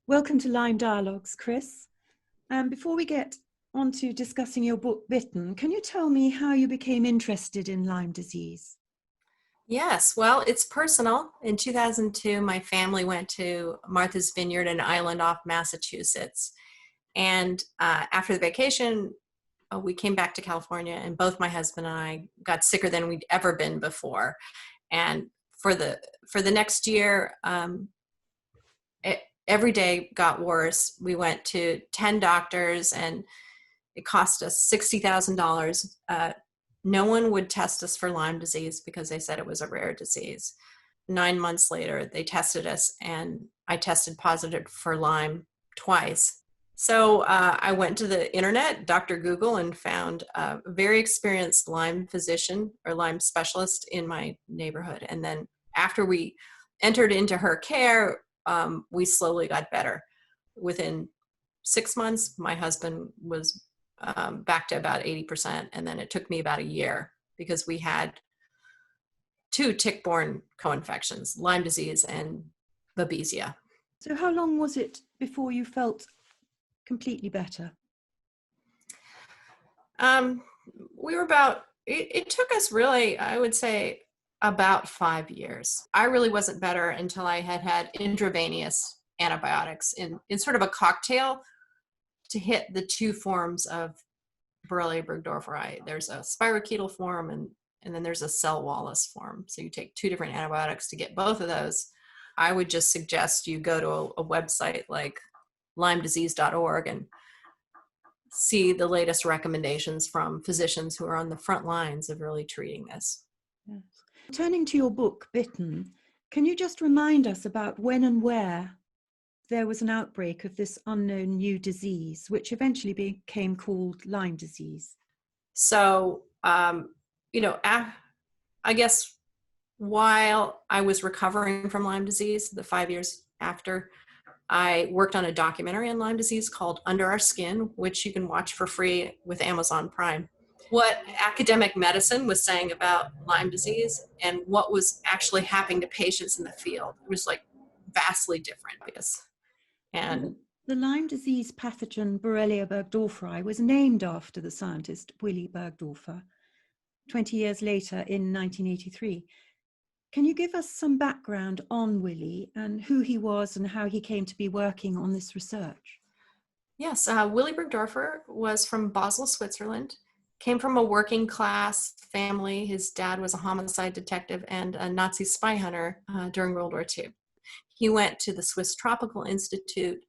Welcome to Lyme Dialogues, Kris. Before we get on to discussing your book, Bitten, can you tell me how you became interested in Lyme disease? Yes, well, it's personal. In 2002, my family went to Martha's Vineyard, an island off Massachusetts. And after the vacation, we came back to California, and both my husband and I got sicker than we'd ever been before. And for the next year, every day got worse. We went to 10 doctors, and it cost us $60,000. No one would test us for Lyme disease because they said it was a rare disease. 9 months later, they tested us, and I tested positive for Lyme twice. So I went to the internet, Dr. Google, and found a very experienced Lyme physician or Lyme specialist in my neighborhood. And then after we entered into her care, we slowly got better. Within 6 months, my husband was back to about 80%. And then it took me about a year because we had 2 tick-borne co-infections, Lyme disease and Babesia. So how long was it before you felt completely better? It took us really, I would say, about 5 years. I really wasn't better until I had intravenous antibiotics in sort of a cocktail to hit the 2 forms of Borrelia burgdorferi. There's a spirochetal form and then there's a cell Wallace form. So you take 2 different antibiotics to get both of those. I would just suggest you go to a website like LymeDisease.org and see the latest recommendations from physicians who are on the front lines of really treating this. Yes. Turning to your book, Bitten, can you just remind us about when and where there was an outbreak of this unknown new disease, which eventually became called Lyme disease? So, I guess while I was recovering from Lyme disease, the 5 years after, I worked on a documentary on Lyme disease called Under Our Skin, which you can watch for free with Amazon Prime. What academic medicine was saying about Lyme disease and what was actually happening to patients in the field. It was like vastly different. And the Lyme disease pathogen Borrelia burgdorferi was named after the scientist Willy Burgdorfer 20 years later in 1983. Can you give us some background on Willy and who he was and how he came to be working on this research? Yes, Willy Burgdorfer was from Basel, Switzerland, came from a working class family. His dad was a homicide detective and a Nazi spy hunter during World War II. He went to the Swiss Tropical Institute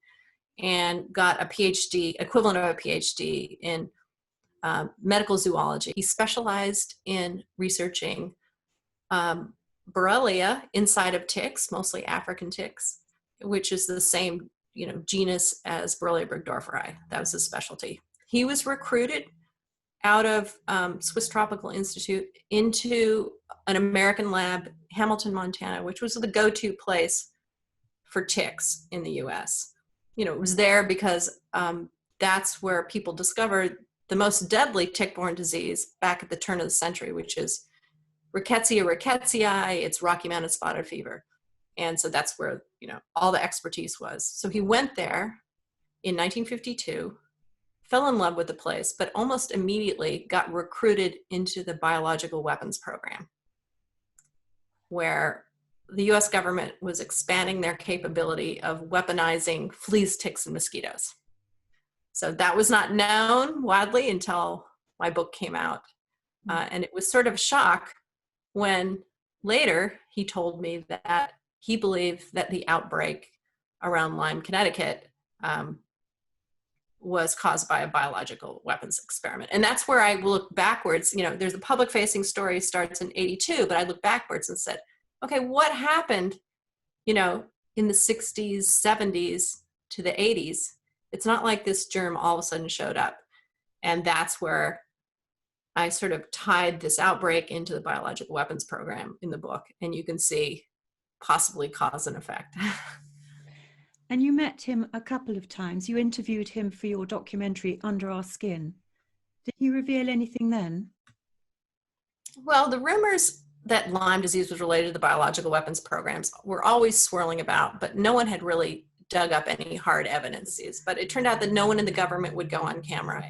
and got a PhD, equivalent of a PhD in medical zoology. He specialized in researching Borrelia inside of ticks, mostly African ticks, which is the same, genus as Borrelia burgdorferi. That was his specialty. He was recruited out of Swiss Tropical Institute into an American lab, Hamilton, Montana, which was the go-to place for ticks in the US. It was there because that's where people discovered the most deadly tick-borne disease back at the turn of the century, which is Rickettsia rickettsii. It's Rocky Mountain spotted fever. And so that's where, all the expertise was. So he went there in 1952, fell in love with the place, but almost immediately got recruited into the biological weapons program, where the US government was expanding their capability of weaponizing fleas, ticks, and mosquitoes. So that was not known widely until my book came out. And it was sort of a shock when later he told me that he believed that the outbreak around Lyme, Connecticut, was caused by a biological weapons experiment. And that's where I look backwards. There's a public-facing story starts in 82, but I look backwards and said, okay, what happened, in the 60s, 70s to the 80s? It's not like this germ all of a sudden showed up. And that's where I sort of tied this outbreak into the biological weapons program in the book. And you can see possibly cause and effect. And you met him a couple of times. You interviewed him for your documentary, Under Our Skin. Did he reveal anything then? Well, the rumors that Lyme disease was related to the biological weapons programs were always swirling about, but no one had really dug up any hard evidences. But it turned out that no one in the government would go on camera.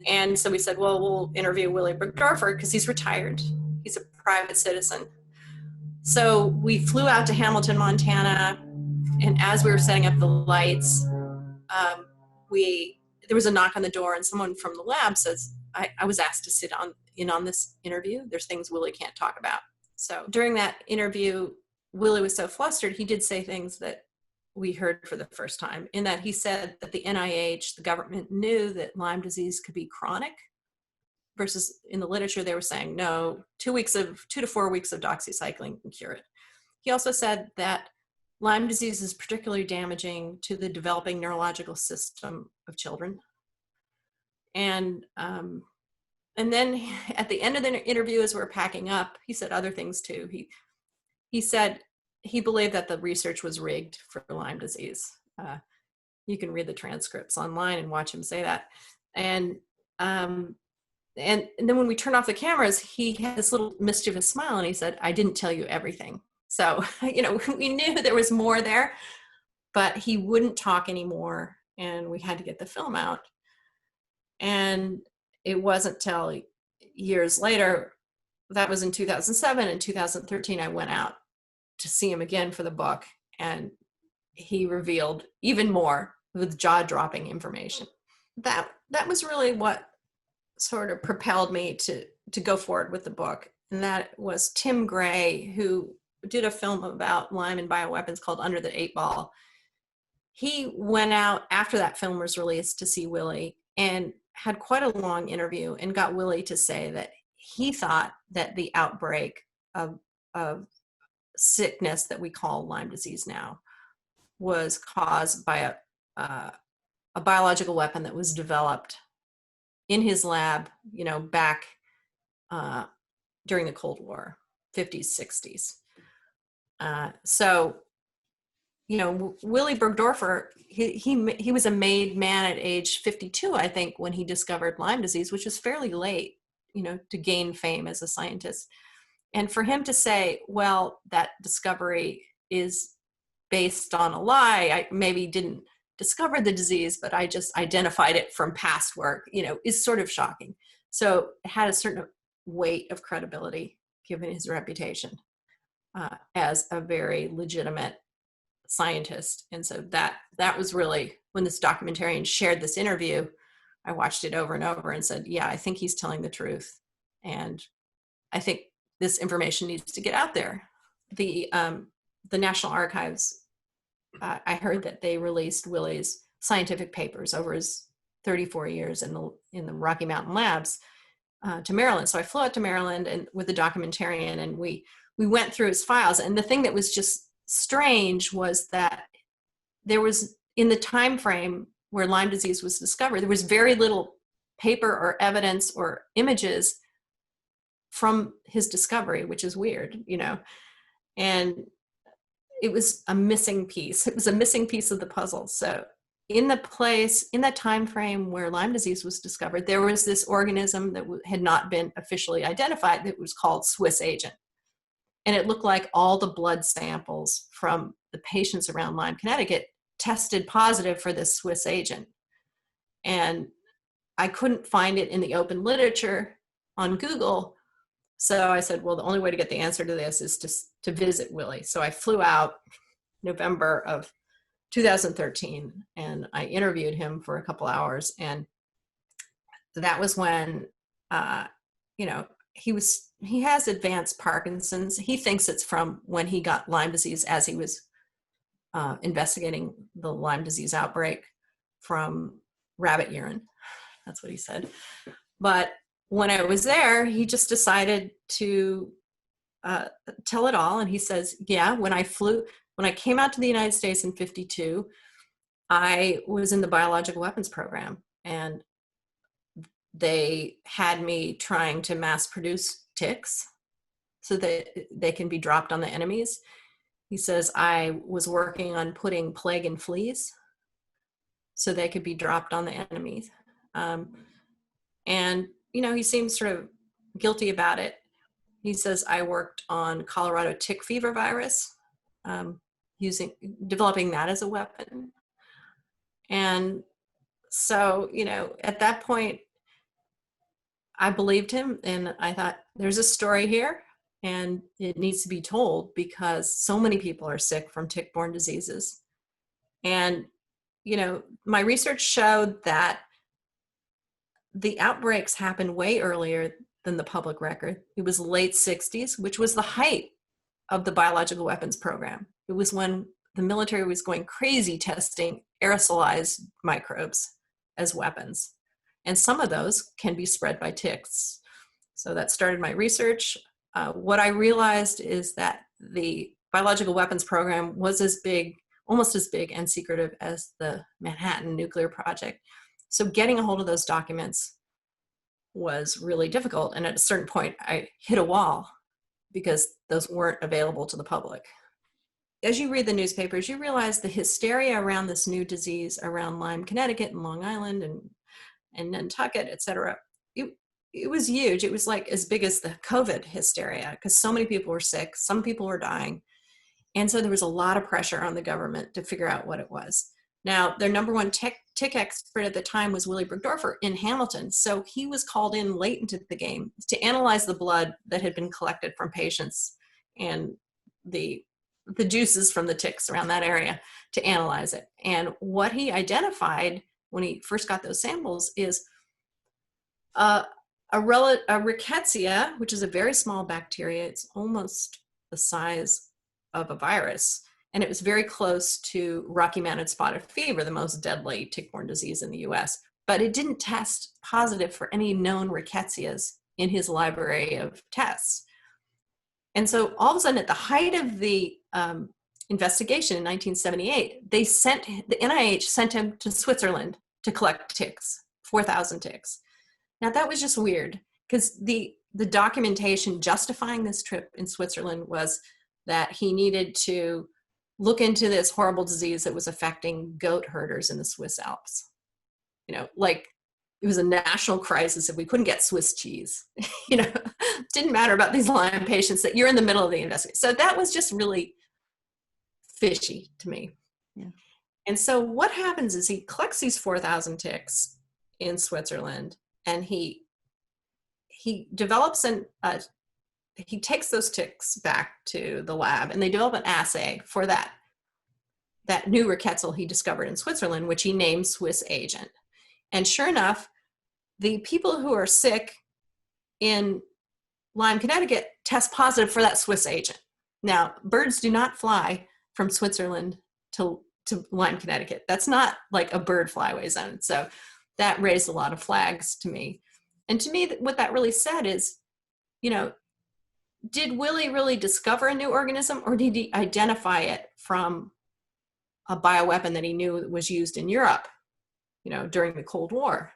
And so we said, well, we'll interview Willie Bergdorfer because he's retired. He's a private citizen. So we flew out to Hamilton, Montana, and as we were setting up the lights, there was a knock on the door, and someone from the lab says, I was asked to sit in on this interview. There's things Willie can't talk about. So during that interview, Willie was so flustered, he did say things that we heard for the first time, in that he said that the NIH, the government, knew that Lyme disease could be chronic, versus in the literature they were saying, no, 2 to 4 weeks of doxycycline can cure it. He also said that Lyme disease is particularly damaging to the developing neurological system of children. And then at the end of the interview, as we're packing up, he said other things too. He said he believed that the research was rigged for Lyme disease. You can read the transcripts online and watch him say that. And then when we turned off the cameras, he had this little mischievous smile and he said, I didn't tell you everything. So, we knew there was more there, but he wouldn't talk anymore, and we had to get the film out. And it wasn't till years later, that was in 2007, and 2013, I went out to see him again for the book, and he revealed even more with jaw-dropping information. That was really what sort of propelled me to go forward with the book. And that was Tim Gray, who did a film about Lyme and bioweapons called Under the Eight Ball. He went out after that film was released to see Willie and had quite a long interview and got Willie to say that he thought that the outbreak of sickness that we call Lyme disease now was caused by a biological weapon that was developed in his lab, back during the Cold War, 50s, 60s. So, Willie Bergdorfer, he was a made man at age 52, I think, when he discovered Lyme disease, which was fairly late, to gain fame as a scientist. And for him to say, well, that discovery is based on a lie, I maybe didn't discover the disease, but I just identified it from past work, is sort of shocking. So it had a certain weight of credibility given his reputation as a very legitimate scientist. And so that was really, when this documentarian shared this interview, I watched it over and over and said, yeah, I think he's telling the truth. And I think this information needs to get out there. The National Archives, I heard that they released Willie's scientific papers over his 34 years in the Rocky Mountain labs to Maryland. So I flew out to Maryland and with the documentarian, and we went through his files. And the thing that was just strange was that there was, in the time frame where Lyme disease was discovered, there was very little paper or evidence or images from his discovery, which is weird, and it was a missing piece. It was a missing piece of the puzzle. So in that time frame where Lyme disease was discovered, there was this organism that had not been officially identified that was called Swiss agent. And it looked like all the blood samples from the patients around Lyme, Connecticut, tested positive for this Swiss agent. And I couldn't find it in the open literature on Google. So I said, well, the only way to get the answer to this is to visit Willie. So I flew out November of 2013, and I interviewed him for a couple hours. And that was when, he has advanced Parkinson's. He thinks it's from when he got Lyme disease as he was investigating the Lyme disease outbreak from rabbit urine. That's what he said. But when I was there, he just decided to tell it all. And he says, yeah, when I came out to the United States in 52, I was in the biological weapons program, and they had me trying to mass produce ticks so that they can be dropped on the enemies. He says, I was working on putting plague and fleas so they could be dropped on the enemies. And, he seems sort of guilty about it. He says, I worked on Colorado tick fever virus. developing that as a weapon. And so, at that point, I believed him, and I thought, there's a story here, and it needs to be told because so many people are sick from tick-borne diseases. And, my research showed that the outbreaks happened way earlier than the public record. It was late 60s, which was the height of the biological weapons program. It was when the military was going crazy testing aerosolized microbes as weapons. And some of those can be spread by ticks. So that started my research. What I realized is that the biological weapons program was as big, almost as big and secretive as the Manhattan nuclear project. So getting a hold of those documents was really difficult. And at a certain point, I hit a wall because those weren't available to the public. As you read the newspapers, you realize the hysteria around this new disease around Lyme, Connecticut and Long Island and Nantucket, et cetera. It was huge. It was like as big as the COVID hysteria because so many people were sick, some people were dying. And so there was a lot of pressure on the government to figure out what it was. Now, their number one tick expert at the time was Willy Burgdorfer in Hamilton. So he was called in late into the game to analyze the blood that had been collected from patients and the juices from the ticks around that area to analyze it. And what he identified when he first got those samples is a rickettsia, which is a very small bacteria. It's almost the size of a virus. And it was very close to Rocky Mountain spotted fever, the most deadly tick-borne disease in the US. But it didn't test positive for any known ricketsias in his library of tests. And so all of a sudden, at the height of the investigation in 1978, the NIH sent him to Switzerland to collect ticks, 4,000 ticks. Now that was just weird because the documentation justifying this trip in Switzerland was that he needed to look into this horrible disease that was affecting goat herders in the Swiss Alps. Like it was a national crisis if we couldn't get Swiss cheese. Didn't matter about these Lyme patients that you're in the middle of the investigation. So that was just really fishy to me. Yeah. And so what happens is he collects these 4,000 ticks in Switzerland, and he develops he takes those ticks back to the lab, and they develop an assay for that new rickettsial he discovered in Switzerland, which he named Swiss agent. And sure enough, the people who are sick in Lyme, Connecticut test positive for that Swiss agent. Now, birds do not fly from Switzerland to Lyme, Connecticut. That's not like a bird flyway zone. So that raised a lot of flags to me. And to me, what that really said is, did Willie really discover a new organism, or did he identify it from a bioweapon that he knew was used in Europe, during the Cold War?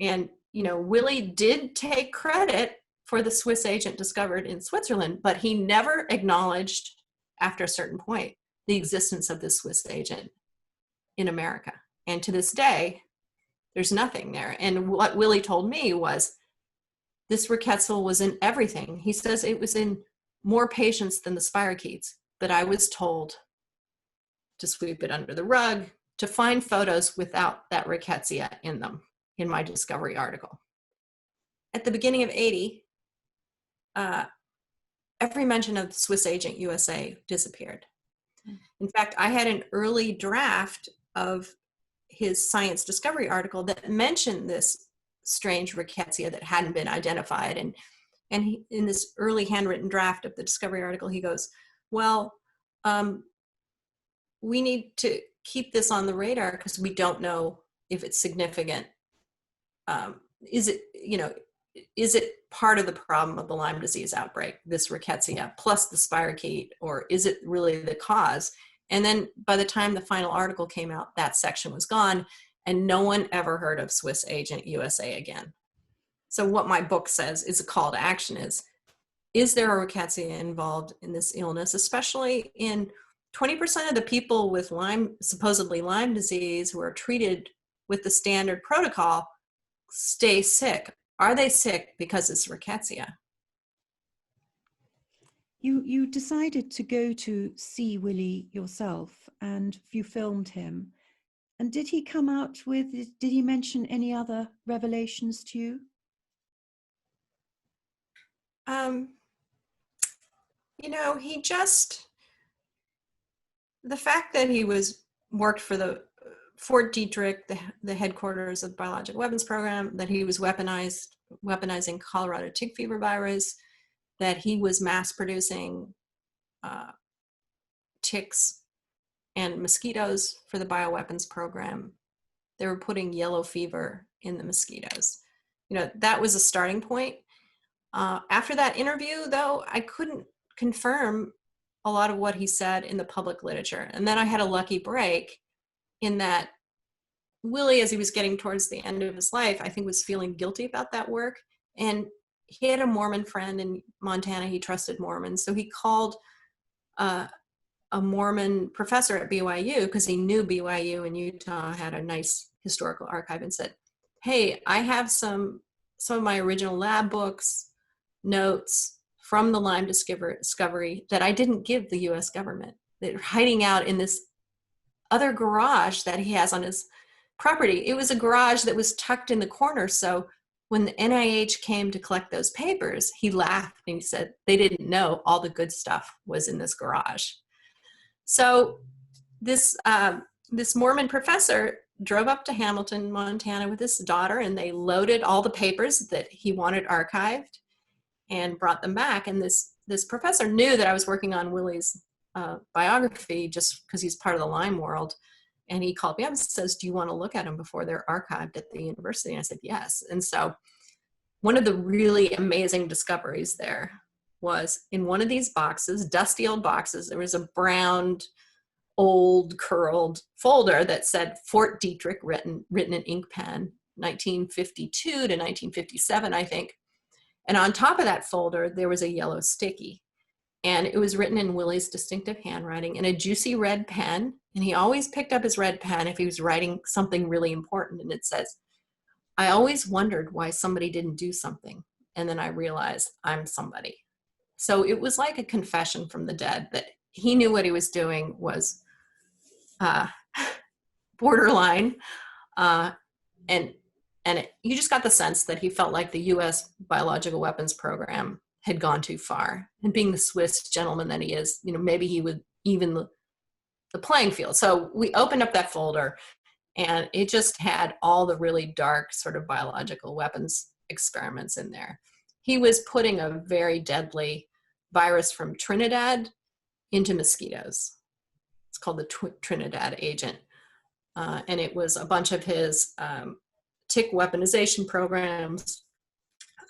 And, Willie did take credit for the Swiss agent discovered in Switzerland, but he never acknowledged, after a certain point, the existence of this Swiss agent in America. And to this day, there's nothing there. And what Willie told me was, this rickettsial was in everything. He says it was in more patients than the spirochetes, but I was told to sweep it under the rug, to find photos without that rickettsia in them in my discovery article. At the beginning of 80, every mention of Swiss Agent USA disappeared. In fact, I had an early draft of his science discovery article that mentioned this strange rickettsia that hadn't been identified. And he, in this early handwritten draft of the discovery article, he goes, well, we need to keep this on the radar because we don't know if it's significant. Is it part of the problem of the Lyme disease outbreak, this rickettsia plus the spirochete, or is it really the cause? And then by the time the final article came out, that section was gone, and no one ever heard of Swiss Agent USA again. So what my book says is a call to action is there a rickettsia involved in this illness, especially in 20% of the people with supposedly Lyme disease who are treated with the standard protocol stay sick. Are they sick because it's rickettsia? You decided to go to see Willie yourself, and you filmed him. And did he come out with, did he mention any other revelations to you? You know, the fact that he worked for the Fort Detrick, the headquarters of the Biological Weapons Program, that he was weaponizing Colorado tick fever virus, that he was mass producing ticks and mosquitoes for the bioweapons program. They were putting yellow fever in the mosquitoes. You know, that was a starting point. After that interview, though, I couldn't confirm a lot of what he said in the public literature. And then I had a lucky break in that Willie, as he was getting towards the end of his life, I think was feeling guilty about that work. And he had a Mormon friend in Montana. He trusted Mormons. So he called a Mormon professor at BYU, because he knew BYU in Utah had a nice historical archive, and said, hey, I have some of my original lab books, notes from the Lyme discovery that I didn't give the US government. They're hiding out in this other garage that he has on his property. It was a garage that was tucked in the corner. So when the NIH came to collect those papers, he laughed and he said they didn't know all the good stuff was in this garage. So this Mormon professor drove up to Hamilton, Montana with his daughter, and they loaded all the papers that he wanted archived and brought them back. And this professor knew that I was working on Willie's biography, just because he's part of the Lyme world. And he called me up and says, do you want to look at them before they're archived at the university? And I said, yes. And so one of the really amazing discoveries there was in one of these boxes, dusty old boxes, there was a brown, old, curled folder that said Fort Detrick written in ink pen, 1952 to 1957, I think. And on top of that folder, there was a yellow sticky. And it was written in Willie's distinctive handwriting in a juicy red pen. And he always picked up his red pen if he was writing something really important. And it says, I always wondered why somebody didn't do something. And then I realized I'm somebody. So it was like a confession from the dead that he knew what he was doing was borderline. You just got the sense that he felt like the U.S. biological weapons program had gone too far. And being the Swiss gentleman that he is, you know, maybe he would even the playing field. So we opened up that folder, and it just had all the really dark sort of biological weapons experiments in there. He was putting a very deadly virus from Trinidad into mosquitoes. It's called the Trinidad agent. And it was a bunch of his tick weaponization programs.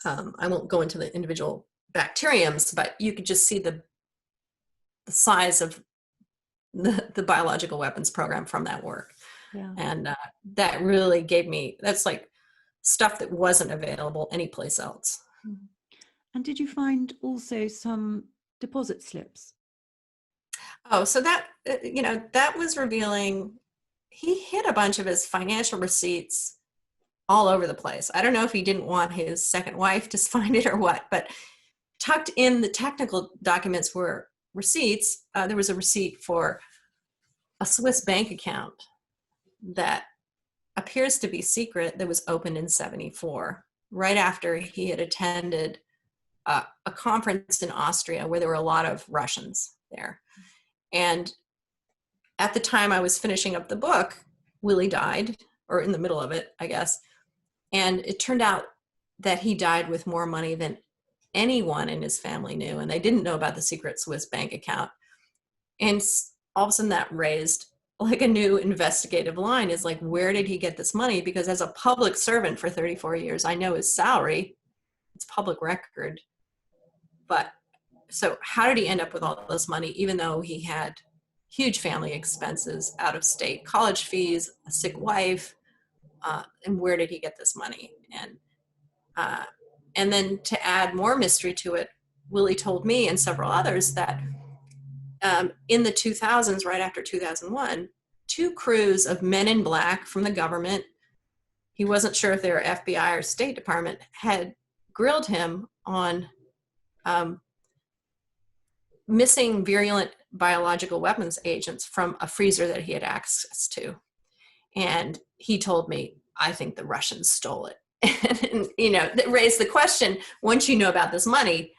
I won't go into the individual bacteriums, but you could just see the size of the biological weapons program from that work. Yeah. And that really gave me, that's like stuff that wasn't available anyplace else. And did you find also some deposit slips? Oh, so that, that was revealing, he hid a bunch of his financial receipts all over the place. I don't know if he didn't want his second wife to find it or what, but tucked in the technical documents were receipts. There was a receipt for a Swiss bank account that appears to be secret that was opened in 1974, right after he had attended a conference in Austria where there were a lot of Russians there. And at the time I was finishing up the book, Willie died, or in the middle of it, I guess. And it turned out that he died with more money than anyone in his family knew. And they didn't know about the secret Swiss bank account. And all of a sudden that raised like a new investigative line, is like, where did he get this money? Because as a public servant for 34 years, I know his salary, it's public record. But so how did he end up with all this money, even though he had huge family expenses, out of state college fees, a sick wife, and where did he get this money? And then to add more mystery to it, Willie told me and several others that in the 2000s, right after 2001, 2 crews of men in black from the government, he wasn't sure if they were FBI or State Department, had grilled him on missing virulent biological weapons agents from a freezer that he had access to. And he told me, I think the Russians stole it. And, that raised the question, once you know about this money,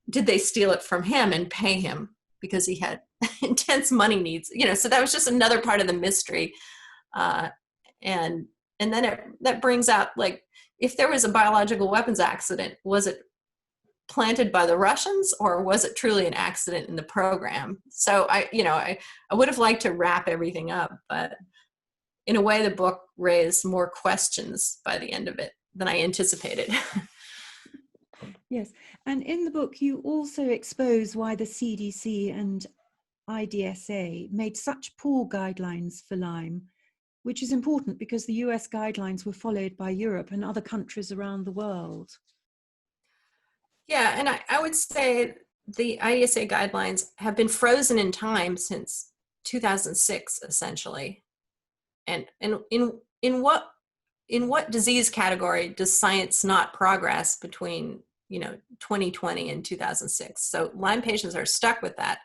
did they steal it from him and pay him because he had intense money needs? So that was just another part of the mystery. And then that brings out, like, if there was a biological weapons accident, was it planted by the Russians, or was it truly an accident in the program? So I would have liked to wrap everything up, but in a way, the book raised more questions by the end of it than I anticipated. Yes. And in the book, you also expose why the CDC and IDSA made such poor guidelines for Lyme, which is important because the US guidelines were followed by Europe and other countries around the world. Yeah, and I would say the IDSA guidelines have been frozen in time since 2006, essentially. And in what disease category does science not progress between 2020 and 2006? So Lyme patients are stuck with that.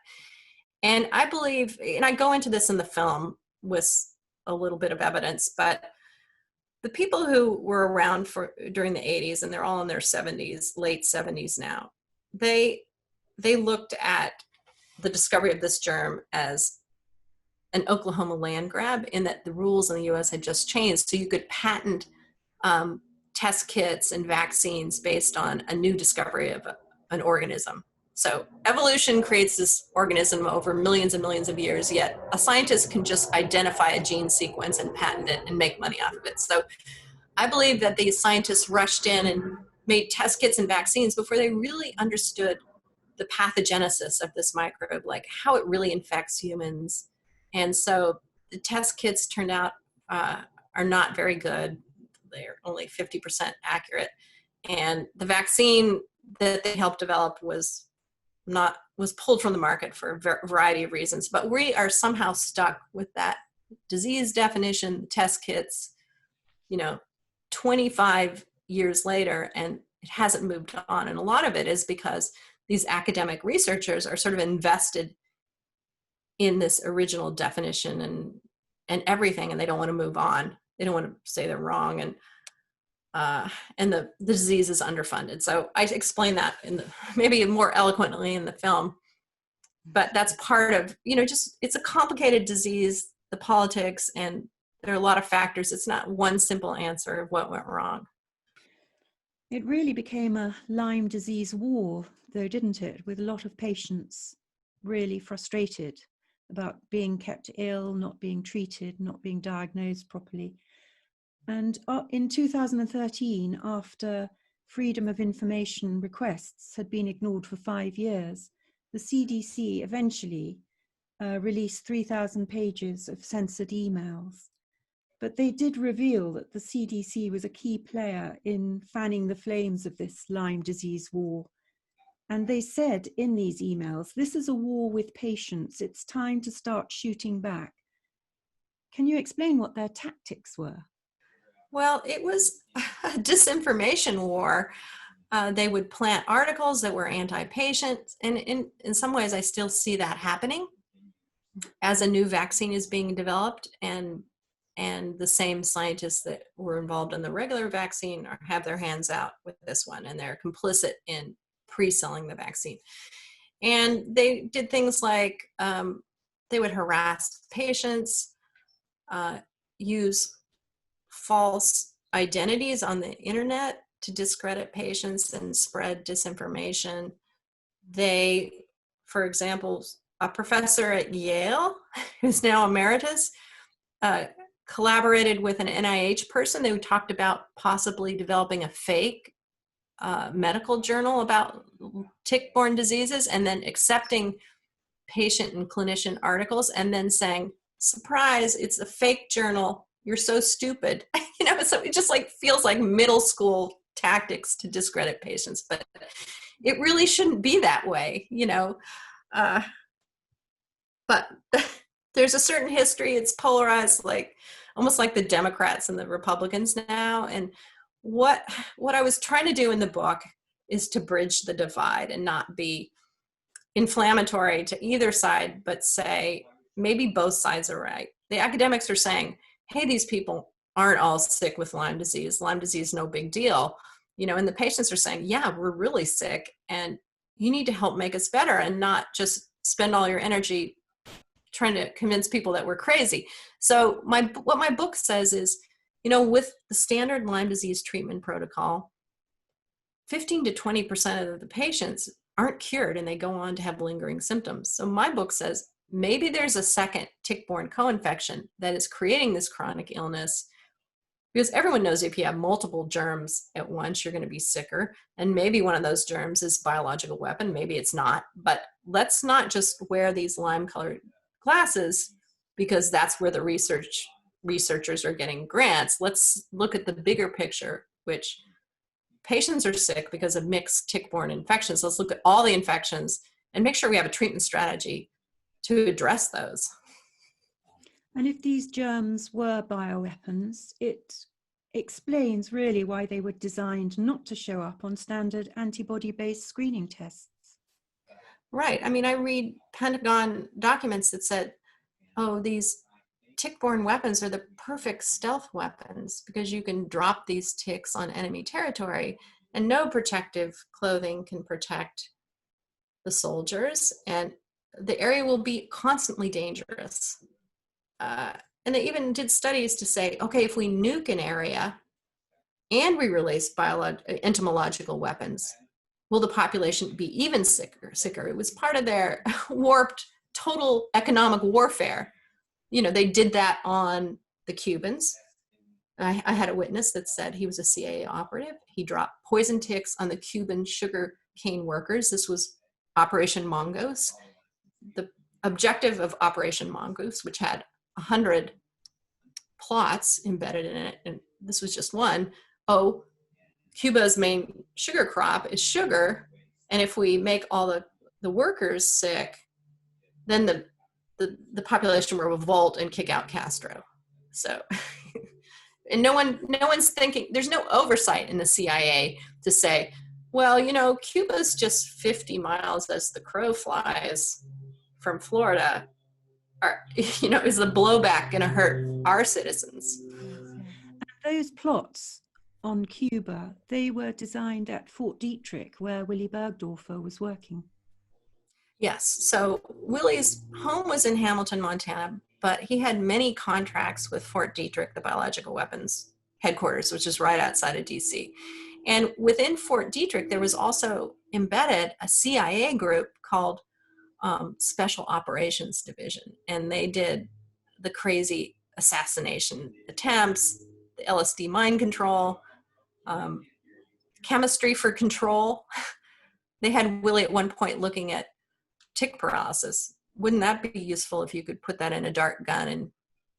And I believe, and I go into this in the film with a little bit of evidence, but the people who were around during the 80s, and they're all in their 70s, late 70s now, they looked at the discovery of this germ as an Oklahoma land grab, in that the rules in the US had just changed. So you could patent test kits and vaccines based on a new discovery of an organism. So evolution creates this organism over millions and millions of years, yet a scientist can just identify a gene sequence and patent it and make money off of it. So I believe that these scientists rushed in and made test kits and vaccines before they really understood the pathogenesis of this microbe, like how it really infects humans. And so the test kits turned out are not very good. They're only 50% accurate. And the vaccine that they helped develop was pulled from the market for a variety of reasons. But we are somehow stuck with that disease definition, test kits, 25 years later, and it hasn't moved on. And a lot of it is because these academic researchers are sort of invested in this original definition and everything, and they don't want to move on. They don't want to say they're wrong, and the disease is underfunded. So I explain that maybe more eloquently in the film, but that's part of, it's a complicated disease, the politics, and there are a lot of factors. It's not one simple answer of what went wrong. It really became a Lyme disease war, though, didn't it? With a lot of patients really frustrated about being kept ill, not being treated, not being diagnosed properly. And in 2013, after freedom of information requests had been ignored for 5 years, the CDC eventually released 3,000 pages of censored emails. But they did reveal that the CDC was a key player in fanning the flames of this Lyme disease war. And they said in these emails, this is a war with patients. It's time to start shooting back. Can you explain what their tactics were? Well, it was a disinformation war. They would plant articles that were anti-patient. And in some ways, I still see that happening as a new vaccine is being developed. And the same scientists that were involved in the regular vaccine have their hands out with this one, and they're complicit in pre-selling the vaccine. And they did things like they would harass patients, use false identities on the internet to discredit patients and spread disinformation. They, for example, a professor at Yale, who's now emeritus, collaborated with an NIH person. They talked about possibly developing a fake medical journal about tick-borne diseases, and then accepting patient and clinician articles and then saying, surprise, it's a fake journal. You're so stupid. So it just feels like middle school tactics to discredit patients, but it really shouldn't be that way, but there's a certain history. It's polarized, almost like the Democrats and the Republicans now. And what I was trying to do in the book is to bridge the divide and not be inflammatory to either side, but say maybe both sides are right. The academics are saying, hey, these people aren't all sick with Lyme disease. Lyme disease, no big deal. And the patients are saying, yeah, we're really sick and you need to help make us better and not just spend all your energy trying to convince people that we're crazy. So what my book says is, with the standard Lyme disease treatment protocol, 15 to 20% of the patients aren't cured and they go on to have lingering symptoms. So my book says maybe there's a second tick-borne co-infection that is creating this chronic illness, because everyone knows if you have multiple germs at once, you're going to be sicker. And maybe one of those germs is biological weapon. Maybe it's not. But let's not just wear these lime-colored glasses because that's where the researchers are getting grants. Let's look at the bigger picture, which patients are sick because of mixed tick-borne infections. Let's look at all the infections and make sure we have a treatment strategy to address those. And if these germs were bioweapons, it explains really why they were designed not to show up on standard antibody-based screening tests. Right. I mean, I read Pentagon documents that said, oh, these tick-borne weapons are the perfect stealth weapons because you can drop these ticks on enemy territory and no protective clothing can protect the soldiers and the area will be constantly dangerous. And they even did studies to say, okay, if we nuke an area and we release entomological weapons, will the population be even sicker? It was part of their warped total economic warfare. They did that on the Cubans. I had a witness that said he was a CIA operative. He dropped poison ticks on the Cuban sugar cane workers. This was Operation Mongoose. The objective of Operation Mongoose, which had 100 plots embedded in it, and this was just one. Oh, Cuba's main sugar crop is sugar, and if we make all the workers sick, then the population will revolt and kick out Castro. So, and no one's thinking, there's no oversight in the CIA to say, well, Cuba's just 50 miles as the crow flies from Florida. Is the blowback going to hurt our citizens? And those plots on Cuba, they were designed at Fort Detrick, where Willy Bergdorfer was working. Yes. So Willie's home was in Hamilton, Montana, but he had many contracts with Fort Detrick, the biological weapons headquarters, which is right outside of DC. And within Fort Detrick, there was also embedded a CIA group called Special Operations Division. And they did the crazy assassination attempts, the LSD mind control, chemistry for control. They had Willie at one point looking at tick paralysis. Wouldn't that be useful if you could put that in a dart gun and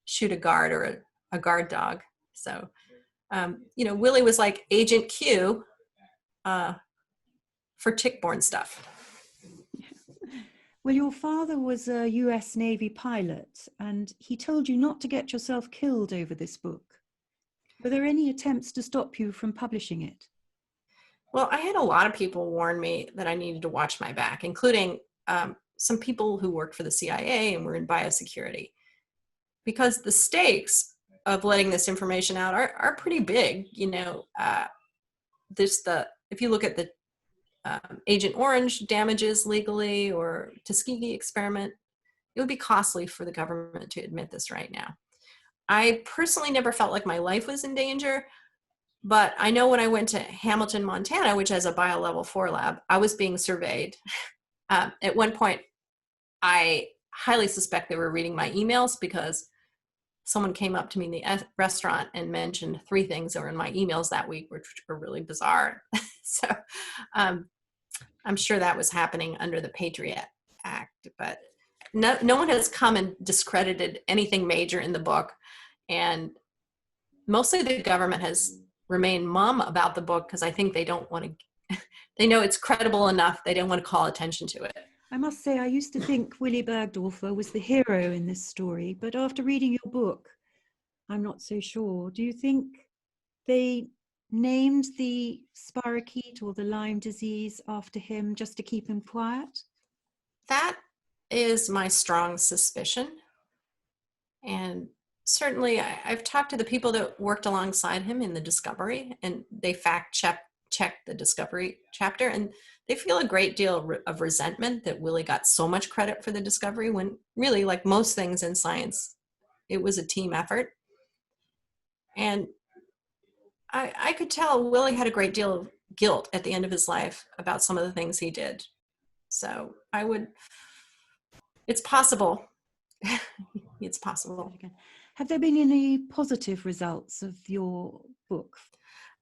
shoot a guard or a guard dog? So, Willie was like Agent Q for tick-borne stuff. Well, your father was a US Navy pilot, and he told you not to get yourself killed over this book. Were there any attempts to stop you from publishing it? Well, I had a lot of people warn me that I needed to watch my back, including some people who worked for the CIA and were in biosecurity, because the stakes of letting this information out are pretty big. If you look at the Agent Orange damages legally or Tuskegee experiment, it would be costly for the government to admit this right now. I personally never felt like my life was in danger, but I know when I went to Hamilton, Montana, which has a Biolevel 4 lab, I was being surveyed. At one point, I highly suspect they were reading my emails because someone came up to me in the restaurant and mentioned 3 things that were in my emails that week, which were really bizarre. So I'm sure that was happening under the Patriot Act, but no one has come and discredited anything major in the book. And mostly the government has remained mum about the book because I think they don't want to, they know it's credible enough. They don't want to call attention to it. I must say, I used to think Willy Bergdorfer was the hero in this story, but after reading your book, I'm not so sure. Do you think they named the spirochete or the Lyme disease after him just to keep him quiet? That is my strong suspicion. And certainly I've talked to the people that worked alongside him in the discovery, and they check the discovery chapter, and they feel a great deal of resentment that Willie got so much credit for the discovery when really, like most things in science, it was a team effort. And I could tell Willie had a great deal of guilt at the end of his life about some of the things he did. So it's possible. It's possible. Have there been any positive results of your book?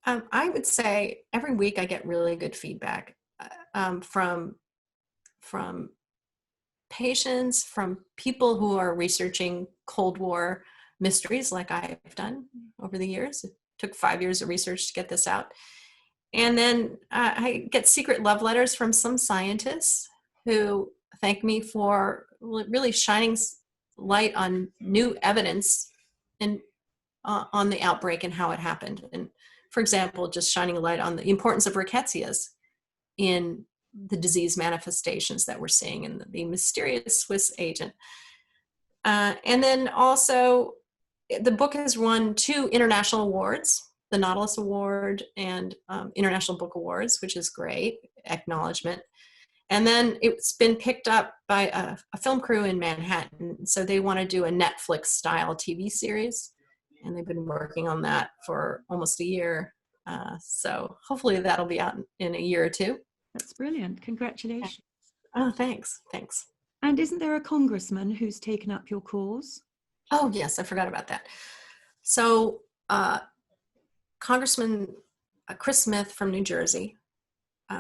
I would say every week I get really good feedback from patients, from people who are researching Cold War mysteries like I've done over the years. It took 5 years of research to get this out. And then I get secret love letters from some scientists who thank me for really shining light on new evidence and on the outbreak and how it happened. And for example, just shining a light on the importance of rickettsias in the disease manifestations that we're seeing in the mysterious Swiss agent. And then also, the book has won 2 international awards, the Nautilus Award and International Book Awards, which is great acknowledgement. And then it's been picked up by a film crew in Manhattan. So they want to do a Netflix style TV series. And they've been working on that for almost a year. So hopefully that'll be out in a year or 2. That's brilliant. Congratulations. Oh, thanks. Thanks. And isn't there a congressman who's taken up your cause? Oh, yes. I forgot about that. So Congressman Kris Smith from New Jersey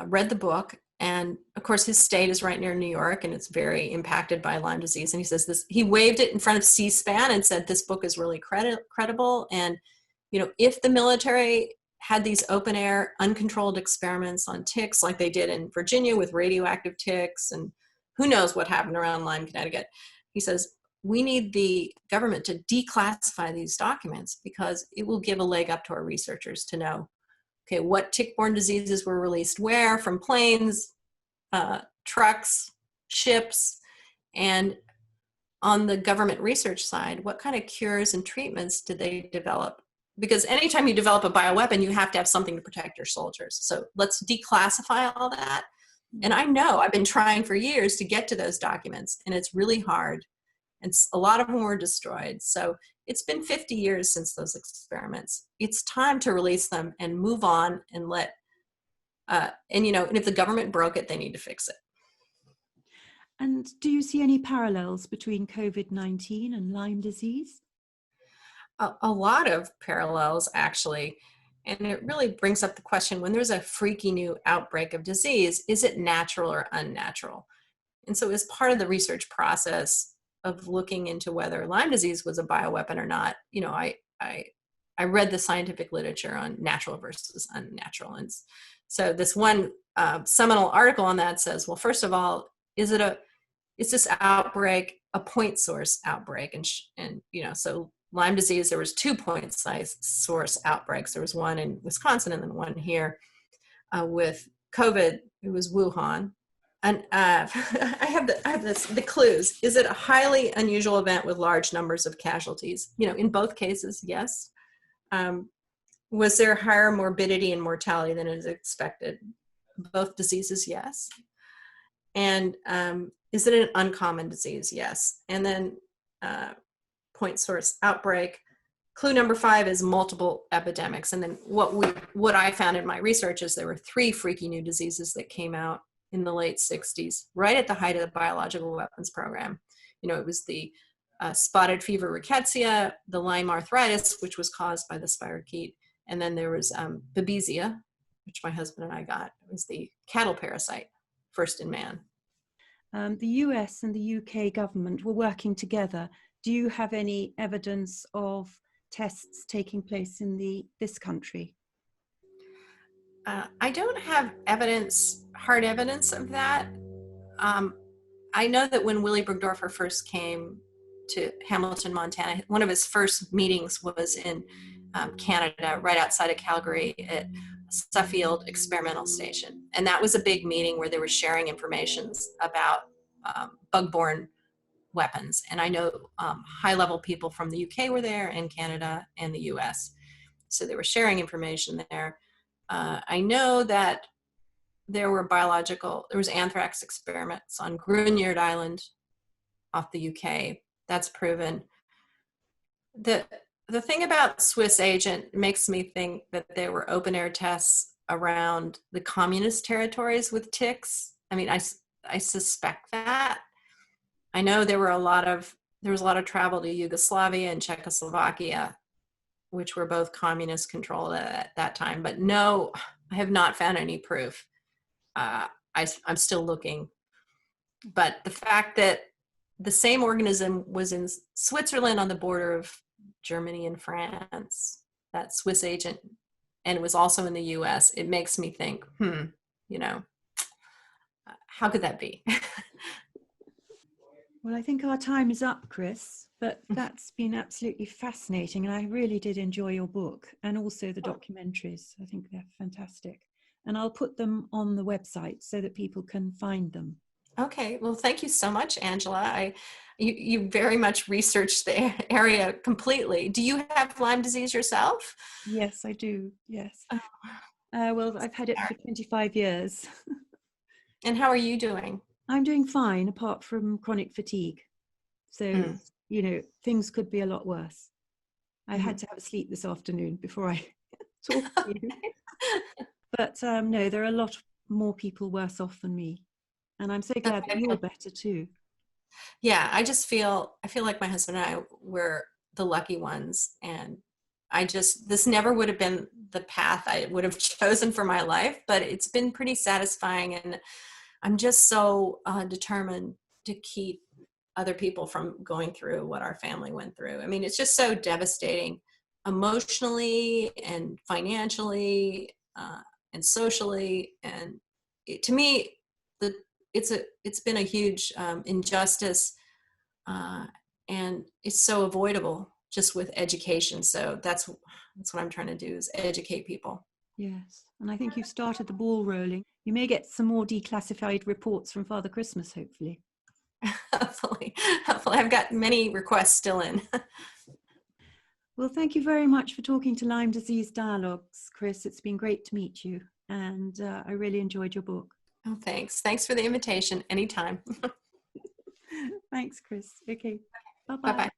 read the book. And of course, his state is right near New York, and it's very impacted by Lyme disease. And he says this, he waved it in front of C-SPAN and said, this book is really credible. And, you know, if the military had these open air, uncontrolled experiments on ticks like they did in Virginia with radioactive ticks, and who knows what happened around Lyme, Connecticut, he says, we need the government to declassify these documents because it will give a leg up to our researchers to know, okay, what tick-borne diseases were released where from planes, trucks, ships, and on the government research side, what kind of cures and treatments did they develop? Because anytime you develop a bioweapon, you have to have something to protect your soldiers. So let's declassify all that. And I know I've been trying for years to get to those documents, and it's really hard. And a lot of them were destroyed. So it's been 50 years since those experiments. It's time to release them and move on and and if the government broke it, they need to fix it. And do you see any parallels between COVID-19 and Lyme disease? A lot of parallels, actually. And it really brings up the question, when there's a freaky new outbreak of disease, is it natural or unnatural? And so as part of the research process of looking into whether Lyme disease was a bioweapon or not, I read the scientific literature on natural versus unnatural. And so this one seminal article on that says, well, first of all, is this outbreak a point source outbreak? And so Lyme disease, there was 2 point source outbreaks. There was one in Wisconsin and then one here. With COVID, it was Wuhan. And I have the clues. Is it a highly unusual event with large numbers of casualties? In both cases, yes. Was there higher morbidity and mortality than is expected? Both diseases, yes. And is it an uncommon disease? Yes. And then point source outbreak. Clue number 5 is multiple epidemics. And then what I found in my research is there were 3 freaky new diseases that came out in the late 60s, right at the height of the biological weapons program. It was the spotted fever rickettsia, the Lyme arthritis, which was caused by the spirochete, and then there was babesia, which my husband and I got. It was the cattle parasite, first in man. The US and the UK government were working together. Do you have any evidence of tests taking place in this country? I don't have hard evidence of that. I know that when Willy Burgdorfer first came to Hamilton, Montana, one of his first meetings was in Canada, right outside of Calgary at Suffield Experimental Station. And that was a big meeting where they were sharing information about bug-borne weapons. And I know high-level people from the UK were there, and Canada and the US. So they were sharing information there. I know that there was anthrax experiments on Gruniard Island off the UK. That's proven. The thing about Swiss Agent makes me think that there were open air tests around the communist territories with ticks. I mean, I suspect that. I know there was a lot of travel to Yugoslavia and Czechoslovakia, which were both communist controlled at that time. But no, I have not found any proof. I'm still looking. But the fact that the same organism was in Switzerland on the border of Germany and France, that Swiss agent, and it was also in the US, it makes me think, how could that be? Well, I think our time is up, Kris, but that's been absolutely fascinating. And I really did enjoy your book and also the documentaries. I think they're fantastic. And I'll put them on the website so that people can find them. Okay, well, thank you so much, Angela. You very much researched the area completely. Do you have Lyme disease yourself? Yes, I do. Yes. Well, I've had it for 25 years. And how are you doing? I'm doing fine, apart from chronic fatigue. So, things could be a lot worse. I had to have a sleep this afternoon before I talk to you. But no, there are a lot more people worse off than me. And I'm so glad that you're better too. Yeah, I feel like my husband and I were the lucky ones. And this never would have been the path I would have chosen for my life, but it's been pretty satisfying. And I'm just so determined to keep other people from going through what our family went through. I mean, it's just so devastating emotionally and financially and socially. And to me, it's been a huge injustice, and it's so avoidable just with education. So that's what I'm trying to do, is educate people. Yes, and I think you've started the ball rolling. You may get some more declassified reports from Father Christmas, hopefully. Hopefully, I've got many requests still in. Well, thank you very much for talking to Lyme Disease Dialogues, Kris. It's been great to meet you, and I really enjoyed your book. Oh, thanks. Thanks for the invitation. Anytime. Thanks, Kris. Okay. Bye-bye. Bye-bye.